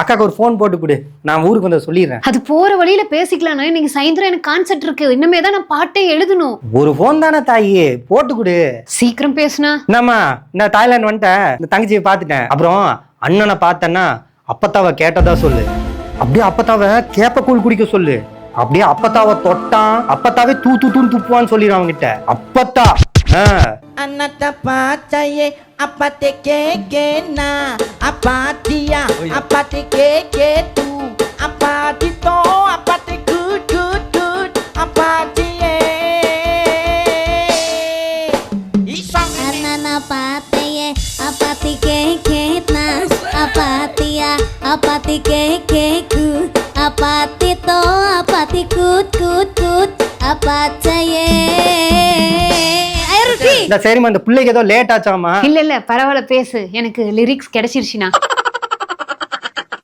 அக்காக்கு ஒரு ஃபோன் போட்டு கொடு, நான் ஊருக்கு வந்து சொல்லிடுறேன். அது போற வழியில பேசிக்கலாம்னா, இன்னைக்கு சாயந்தரம் எனக்கு கான்செர்ட் இருக்கு. இன்னமே தான் நான் பாட்டே எழுதணும். ஒரு ஃபோன் தானே தாயி, போட்டு கொடு. சீக்கிரம் பேசுனா. என்னம்மா, நான் தாய்லாந்து வந்துட்டேன், இந்த தங்கச்சியை பார்த்துட்டேன். அப்புறம் அண்ணனை பார்த்தேன்னா அப்பத்தாவ கேட்டதா சொல்லு. அப்படியே அப்பத்தாவ கேப்ப கூழ் குடிக்க சொல்லு. அப்படியே அப்பத்தாவ தொட்டான் அப்பத்தாவே தூன்னு துப்புவான்னு சொல்லிடு அவங்கிட்ட. அப்பத்தா Anata pacaye apate keke na apatia apate keke tu apati to apate good apatie Anana pacaye apate keke na apatia apate keke ku apati to apati good apacaye. சரிம்மா, இந்த பிள்ளைக்கு ஏதோ லேட் ஆச்சாமா. இல்ல பரவாயில்ல பேசு. எனக்கு லிரிக்ஸ் கிடைச்சிருச்சுனா.